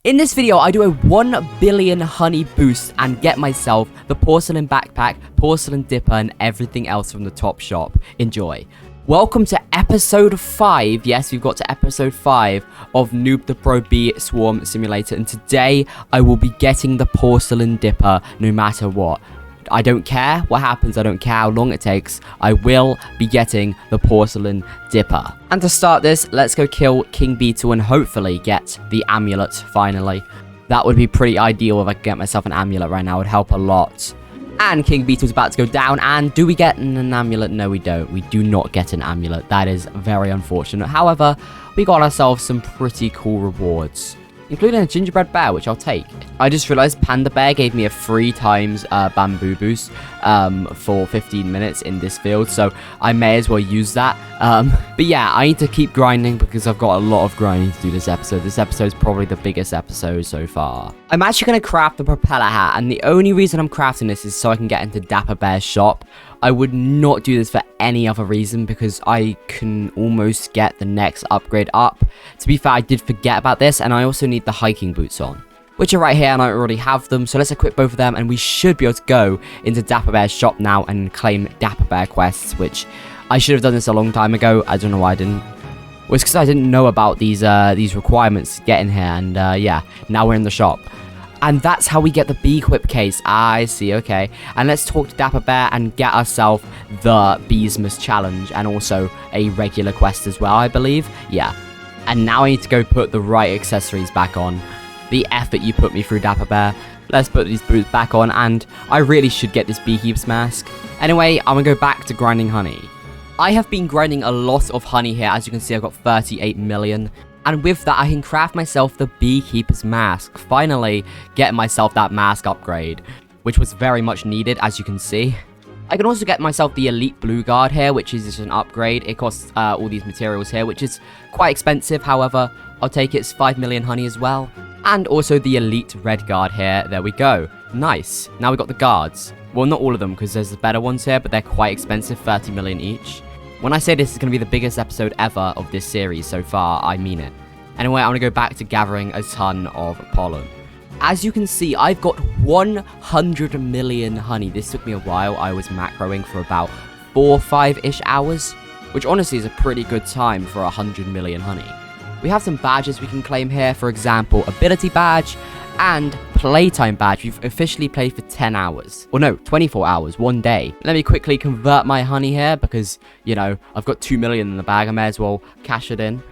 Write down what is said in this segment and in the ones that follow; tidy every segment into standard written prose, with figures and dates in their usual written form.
In this video, I do a 1 billion honey boost and get myself the porcelain backpack, porcelain dipper, and everything else from the top shop. Enjoy. Welcome to episode 5. Yes, we've got to episode 5 of Noob the Pro Bee Swarm Simulator, and today I will be getting the porcelain dipper no matter what. I don't care what happens, I don't care how long it takes, I will be getting the porcelain dipper. And to start this, let's go kill King Beetle and hopefully get the amulet finally. That would be pretty ideal if I could get myself an amulet right now, it would help a lot. And King Beetle's about to go down, and do we get an amulet? No, we don't. We do not get an amulet. That is very unfortunate. However, we got ourselves some pretty cool rewards, including a gingerbread bear, which I'll take. I just realized Panda Bear gave me a 3 times bamboo boost for 15 minutes in this field, so I may as well use that. But yeah, I need to keep grinding because I've got a lot of grinding to do this episode. This episode is probably the biggest episode so far. I'm actually going to craft the propeller hat, and the only reason I'm crafting this is so I can get into Dapper Bear's shop. I would not do this for any other reason because I can almost get the next upgrade up. To be fair, I did forget about this, and I also need the hiking boots on, which are right here, and I already have them. So let's equip both of them, and we should be able to go into Dapper Bear's shop now and claim Dapper Bear quests, which I should have done this a long time ago. I don't know why I didn't. Well, it's because I didn't know about these requirements to get in here, and yeah, now we're in the shop. And that's how we get the bee equip case. I see, okay. And let's talk to Dapper Bear and get ourselves the Beesmas challenge and also a regular quest as well, I believe. Yeah. And now I need to go put the right accessories back on. The effort you put me through, Dapper Bear. Let's put these boots back on, and I really should get this beekeeper's mask. Anyway, I'm gonna go back to grinding honey. I have been grinding a lot of honey here. As you can see, I've got 38 million. And with that, I can craft myself the beekeeper's mask. Finally, get myself that mask upgrade, which was very much needed, as you can see. I can also get myself the elite blue guard here, which is just an upgrade. It costs all these materials here, which is quite expensive. However, I'll take it. It's 5 million honey as well. And also the elite red guard here. There we go. Nice. Now we got the guards. Well, not all of them, because there's the better ones here, but they're quite expensive, 30 million each. When I say this is going to be the biggest episode ever of this series so far, I mean it. Anyway, I'm going to go back to gathering a ton of pollen. As you can see, I've got 100 million honey. This took me a while. I was macroing for about 4 or 5-ish hours, which honestly is a pretty good time for 100 million honey. We have some badges we can claim here. For example, ability badge and playtime badge. We've officially played for 10 hours. Well, no, 24 hours, 1 day. Let me quickly convert my honey here because, you know, I've got 2 million in the bag. I may as well cash it in.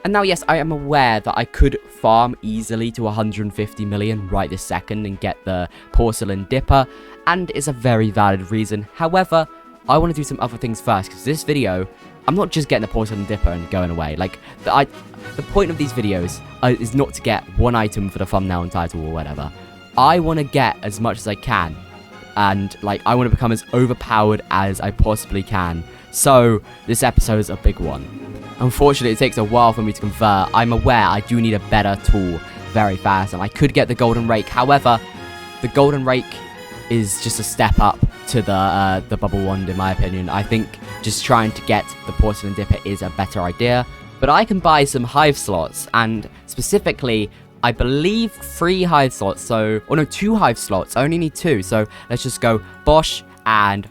And now, yes, I am aware that I could farm easily to 150 million right this second and get the porcelain dipper, and it's a very valid reason. However, I want to do some other things first, because this video, I'm not just getting the porcelain dipper and going away. Like, the point of these videos is not to get one item for the thumbnail and title or whatever. I want to get as much as I can, and, like, I want to become as overpowered as I possibly can. So, this episode is a big one. Unfortunately, it takes a while for me to convert. I'm aware I do need a better tool very fast, and I could get the golden rake. However, the golden rake is just a step up to the bubble wand, in my opinion. I think just trying to get the porcelain dipper is a better idea. But I can buy some hive slots, and specifically, I believe 3 hive slots. So, oh no, 2 hive slots. I only need 2. So let's just go Bosch, and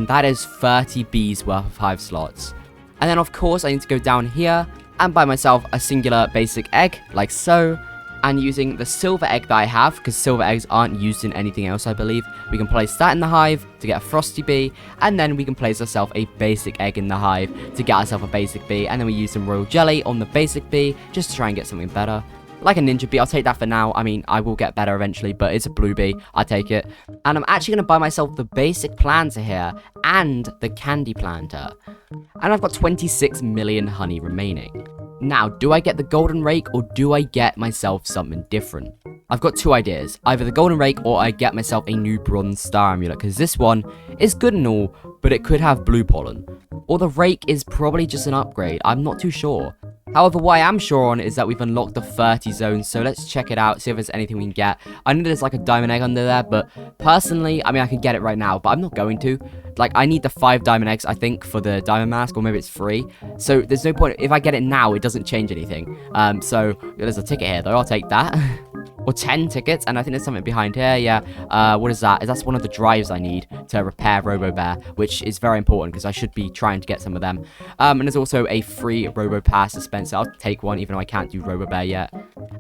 that is 30 bees worth of hive slots. And then, of course, I need to go down here and buy myself a singular basic egg, like so. And using the silver egg that I have, because silver eggs aren't used in anything else, I believe, we can place that in the hive to get a frosty bee. And then we can place ourselves a basic egg in the hive to get ourselves a basic bee. And then we use some royal jelly on the basic bee just to try and get something better. Like a ninja bee, I'll take that for now. I mean, I will get better eventually, but it's a blue bee. I'll take it. And I'm actually going to buy myself the basic planter here and the candy planter. And I've got 26 million honey remaining. Now, do I get the golden rake or do I get myself something different? I've got 2 ideas. Either the golden rake or I get myself a new bronze star amulet, because this one is good and all, but it could have blue pollen. Or the rake is probably just an upgrade. I'm not too sure. However, what I am sure on is that we've unlocked the 30 zone, so let's check it out, see if there's anything we can get. I know there's like a diamond egg under there, but personally, I mean, I could get it right now, but I'm not going to. Like, I need the 5 diamond eggs, I think, for the diamond mask, or maybe it's free. So there's no point. If I get it now, it doesn't change anything. So there's a ticket here, though. I'll take that. Or 10 tickets, and I think there's something behind here. Yeah, what is that? That's one of the drives I need to repair Robo Bear, which is very important because I should be trying to get some of them. And there's also a free Robo Pass dispenser. I'll take one, even though I can't do Robo Bear yet.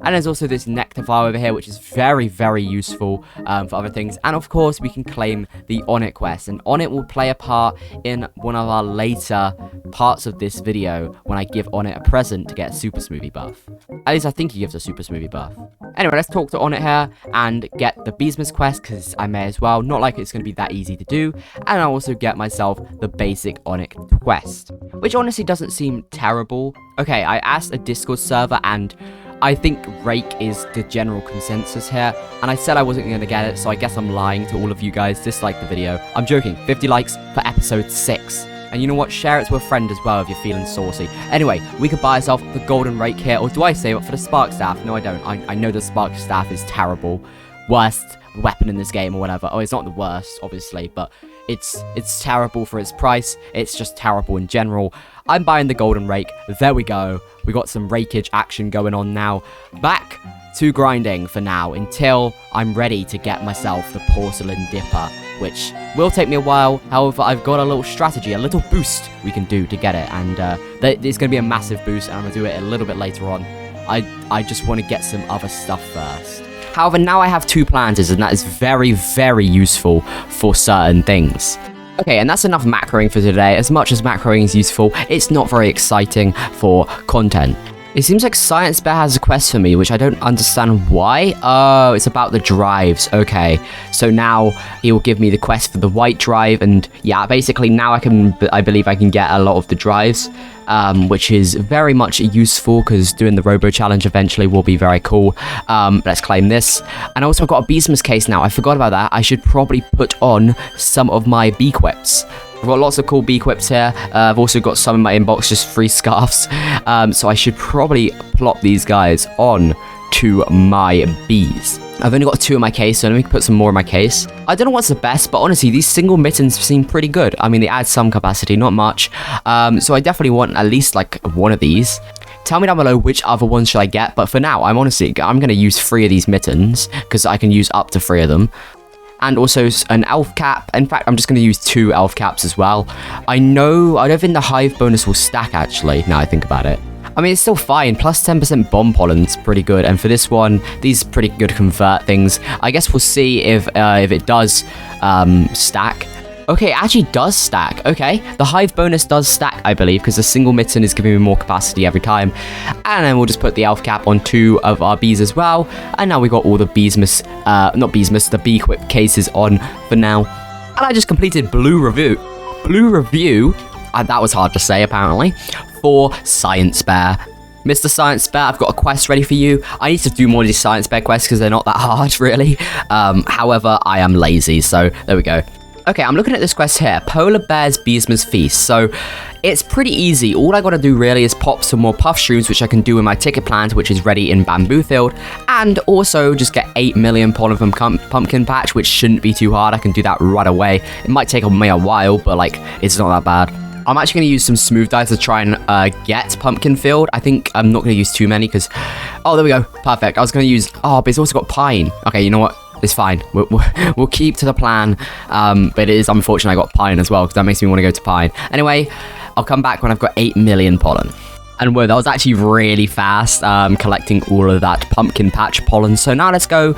And there's also this nectar flower over here, which is very, very useful for other things. And of course, we can claim the Onnit quest, and Onnit will play a part in one of our later parts of this video when I give Onnit a present to get a super smoothie buff. At least I think he gives a super smoothie buff. Anyway, let's talk to Onnit here and get the Beesmas quest, because I may as well. Not like it's going to be that easy to do. And I'll also get myself the basic Onnit quest, which honestly doesn't seem terrible. Okay, I asked a Discord server, and I think Rake is the general consensus here, and I said I wasn't going to get it, so I guess I'm lying to all of you guys. Dislike the video. I'm joking. 50 likes for episode 6. And you know what? Share it to a friend as well if you're feeling saucy. Anyway, we could buy ourselves the golden rake here, or do I save it for the spark staff? No, I don't. I know the spark staff is terrible. Worst weapon in this game or whatever. Oh, it's not the worst, obviously, but it's terrible for its price. It's just terrible in general. I'm buying the golden rake. There we go. We got some rakeage action going on now. Back to grinding for now until I'm ready to get myself the porcelain dipper, which will take me a while. However, I've got a little strategy, a little boost we can do to get it, and it's going to be a massive boost, and I'm going to do it a little bit later on. I just want to get some other stuff first. However, now I have 2 planters, and that is very, very useful for certain things. Okay, and that's enough macroing for today. As much as macroing is useful, it's not very exciting for content. It seems like Science Bear has a quest for me, which I don't understand why. Oh, it's about the drives. Okay, so now he will give me the quest for the white drive, and yeah, basically now I believe I can get a lot of the drives, which is very much useful because doing the Robo Challenge eventually will be very cool. Let's claim this. And also I've got a Beesmas case now. I forgot about that. I should probably put on some of my bee quips. I've got lots of cool bee quips here. I've also got some in my inbox, just free scarves. So I should probably plop these guys on to my bees. I've only got 2 in my case, so let me put some more in my case. I don't know what's the best, but honestly, these single mittens seem pretty good. I mean, they add some capacity, not much. So I definitely want at least like one of these. Tell me down below which other ones should I get, but for now, I'm going to use 3 of these mittens because I can use up to 3 of them. And also an elf cap. In fact, I'm just going to use 2 elf caps as well. I don't think the hive bonus will stack, actually, now I think about it. I mean, it's still fine. Plus 10% bomb pollen's pretty good. And for this one, these are pretty good convert things. I guess we'll see if it does stack. Okay, it actually does stack. Okay, the hive bonus does stack, I believe, because the single mitten is giving me more capacity every time. And then we'll just put the elf cap on 2 of our bees as well. And now we got all the the bee equip cases on for now. And I just completed blue review. That was hard to say, apparently, for Science Bear. Mr. Science Bear, I've got a quest ready for you. I need to do more of these Science Bear quests because they're not that hard, really. However, I am lazy, so there we go. Okay, I'm looking at this quest here, Polar Bear's Beesmas Feast. So it's pretty easy. All I gotta do really is pop some more puff shrooms, which I can do in my ticket plant, which is ready in Bamboo Field, and also just get 8 million pollen from Pumpkin Patch, which shouldn't be too hard. I can do that right away. It might take me a while, but like, it's not that bad. I'm actually going to use some smooth dice to try and get Pumpkin Field. I think I'm not going to use too many because... Oh, there we go. Perfect. I was going to use... Oh, but it's also got Pine. Okay, you know what? It's fine. We'll keep to the plan. But it is unfortunate I got Pine as well because that makes me want to go to Pine. Anyway, I'll come back when I've got 8 million pollen. And whoa, that was actually really fast, collecting all of that Pumpkin Patch pollen. So now let's go...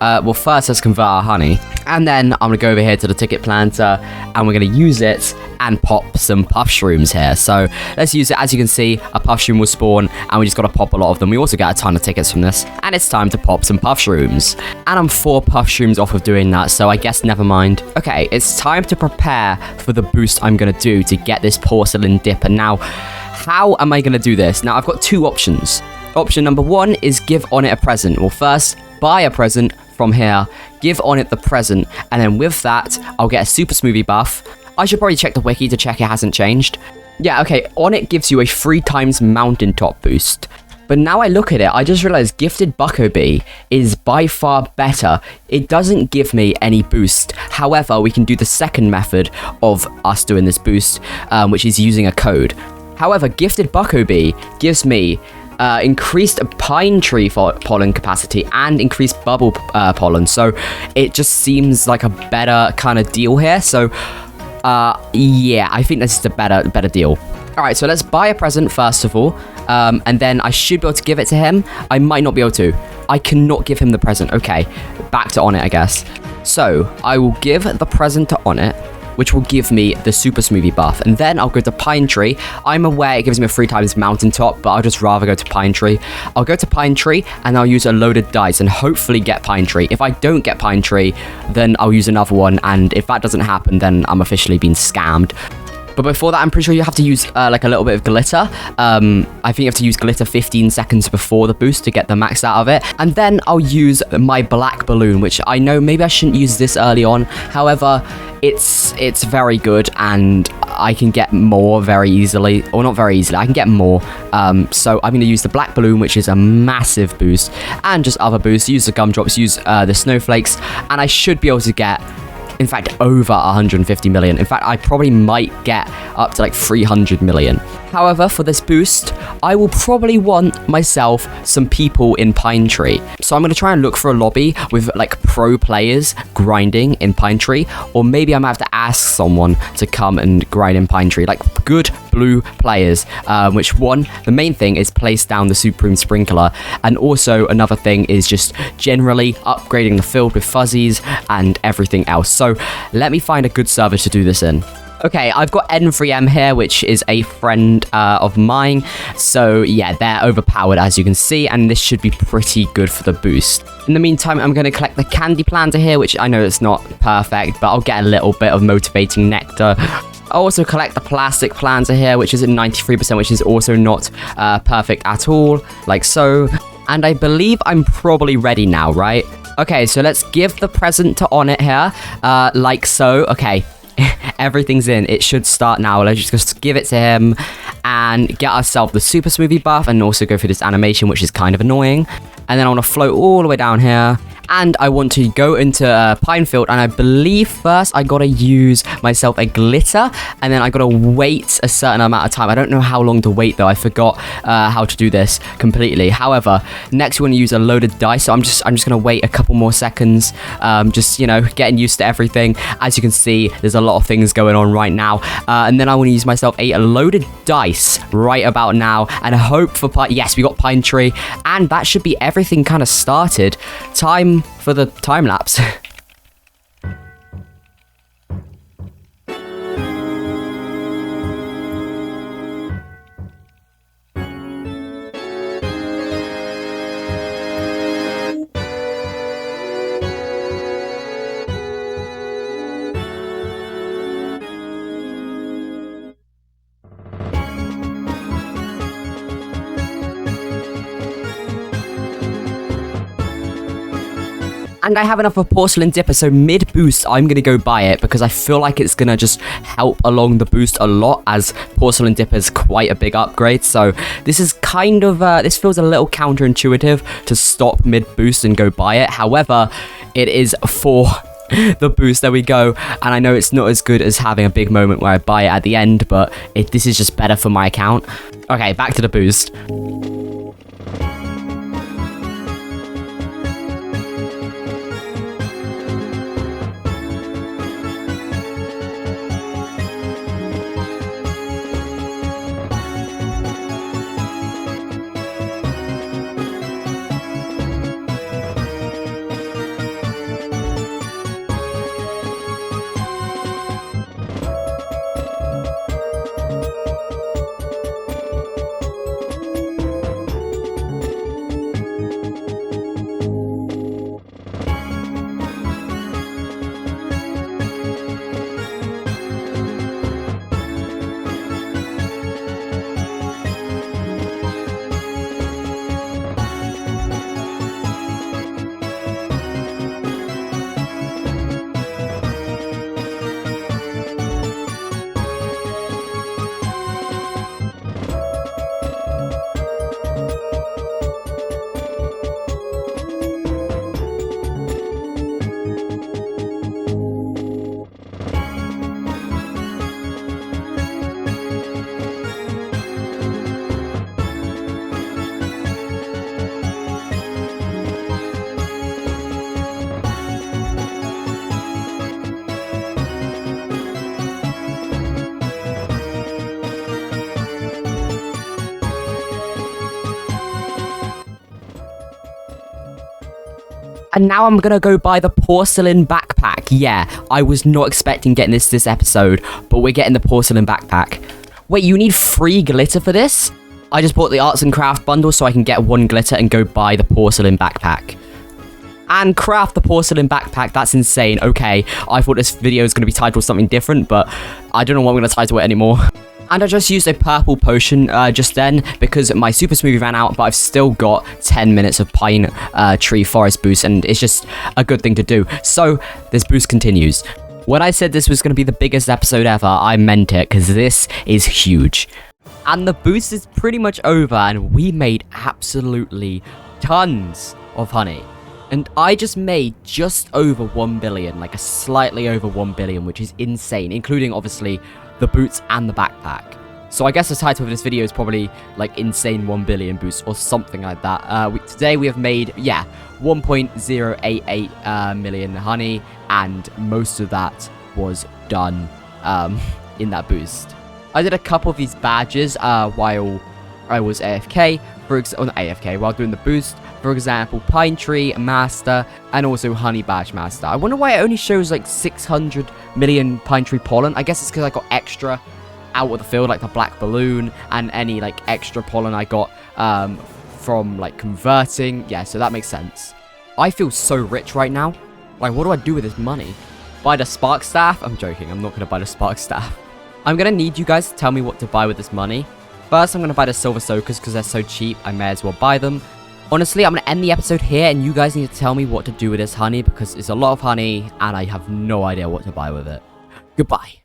well, first let's convert our honey. And then I'm going to go over here to the ticket planter. And we're going to use it and pop some puff shrooms here. So let's use it. As you can see, a puff shroom will spawn. And we just got to pop a lot of them. We also get a ton of tickets from this. And it's time to pop some puff shrooms. And I'm 4 puff shrooms off of doing that. So I guess never mind. Okay, it's time to prepare for the boost I'm going to do to get this porcelain dipper. Now, how am I going to do this? Now, I've got 2 options. Option number 1 is give Onnit a present. Well, first, buy a present from here, give Onnit the present, and then with that, I'll get a super smoothie buff. I should probably check the wiki to check it hasn't changed. Yeah, okay, on it gives you a 3 times mountaintop boost. But now I look at it, I just realized Gifted Buckobee is by far better. It doesn't give me any boost. However, we can do the second method of us doing this boost, which is using a code. However, Gifted Buckobee gives me increased pine tree pollen capacity and increased bubble pollen. So it just seems like a better kind of deal here. So yeah, I think this is a better deal. All right, so let's buy a present first of all, and then I should be able to give it to him. I might not be able to. I cannot give him the present. Okay, back to Onnit, I guess. So I will give the present to Onnit, which will give me the super smoothie buff, and then I'll go to Pine Tree. I'm aware it gives me a 3 times mountaintop, but I'll just rather go to Pine Tree. I'll go to Pine Tree and I'll use a loaded dice and hopefully get Pine Tree. If I don't get Pine Tree, then I'll use another one, and if that doesn't happen, then I'm officially being scammed. But before that, I'm pretty sure you have to use like a little bit of glitter. I think you have to use glitter 15 seconds before the boost to get the max out of it. And then I'll use my black balloon, which I know maybe I shouldn't use this early on. However, it's very good and I can get more very easily. Or not very easily, I can get more. So I'm going to use the black balloon, which is a massive boost. And just other boosts. Use the gumdrops, use the snowflakes. And I should be able to get, in fact, over 150 million. In fact, I probably might get up to like 300 million. However, for this boost, I will probably want myself some people in Pine Tree. So I'm going to try and look for a lobby with like pro players grinding in Pine Tree, or maybe I might have to ask someone to come and grind in Pine Tree, like good blue players, the main thing is place down the Supreme Sprinkler, and also another thing is just generally upgrading the field with fuzzies and everything else. So let me find a good server to do this in. Okay, I've got N3M here, which is a friend of mine. So yeah, they're overpowered as you can see, and this should be pretty good for the boost. In the meantime, I'm going to collect the candy planter here, which I know it's not perfect, but I'll get a little bit of motivating nectar. I'll also collect the plastic planter here, which is at 93%, which is also not perfect at all, like so. And I believe I'm probably ready now, right? Okay, so let's give the present to Onnit here, like so. Okay. Everything's in. It should start now. Let's just give it to him and get ourselves the super smoothie buff, and also go through this animation, which is kind of annoying. And then I want to float all the way down here, and I want to go into Pinefield, and I believe first I gotta use myself a glitter, and then I gotta wait a certain amount of time. I don't know how long to wait though. I forgot how to do this completely. However, next we want to use a loaded dice, so I'm just gonna wait a couple more seconds, just, you know, getting used to everything. As you can see, there's a lot of things going on right now, and then I want to use myself a loaded dice right about now, and hope for yes, we got Pine Tree, and that should be everything kind of started. Time for the time lapse. And I have enough of Porcelain Dipper, so mid-boost, I'm going to go buy it, because I feel like it's going to just help along the boost a lot, as Porcelain Dipper is quite a big upgrade. So this is kind of, this feels a little counterintuitive to stop mid-boost and go buy it. However, it is for the boost. There we go. And I know it's not as good as having a big moment where I buy it at the end, but this is just better for my account. Okay, back to the boost. And now I'm gonna go buy the porcelain backpack. Yeah, I was not expecting getting this episode, but we're getting the porcelain backpack. Wait, you need 3 glitter for this? I just bought the arts and craft bundle so I can get 1 glitter and go buy the porcelain backpack. And craft the porcelain backpack, that's insane. Okay, I thought this video was gonna be titled something different, but I don't know what I'm gonna title it anymore. And I just used a purple potion just then because my super smoothie ran out, but I've still got 10 minutes of pine tree forest boost, and it's just a good thing to do. So this boost continues. When I said this was going to be the biggest episode ever, I meant it because this is huge. And the boost is pretty much over, and we made absolutely tons of honey. And I just made just over 1 billion, like a slightly over 1 billion, which is insane, including obviously the boots and the backpack. So I guess the title of this video is probably like insane 1 billion boosts or something like that. Today we have made, 1.088 million honey, and most of that was done in that boost. I did a couple of these badges while I was AFK, while doing the boost. For example, Pine Tree Master, and also Honey Badge Master. I wonder why it only shows like 600 million Pine Tree pollen. I guess it's because I got extra out of the field, like the black balloon, and any like extra pollen I got from like converting. Yeah, so that makes sense. I feel so rich right now. Like, what do I do with this money? Buy the Spark Staff? I'm joking, I'm not going to buy the Spark Staff. I'm going to need you guys to tell me what to buy with this money. First, I'm going to buy the Silver Soakers because they're so cheap, I may as well buy them. Honestly, I'm going to end the episode here, and you guys need to tell me what to do with this honey, because it's a lot of honey, and I have no idea what to buy with it. Goodbye.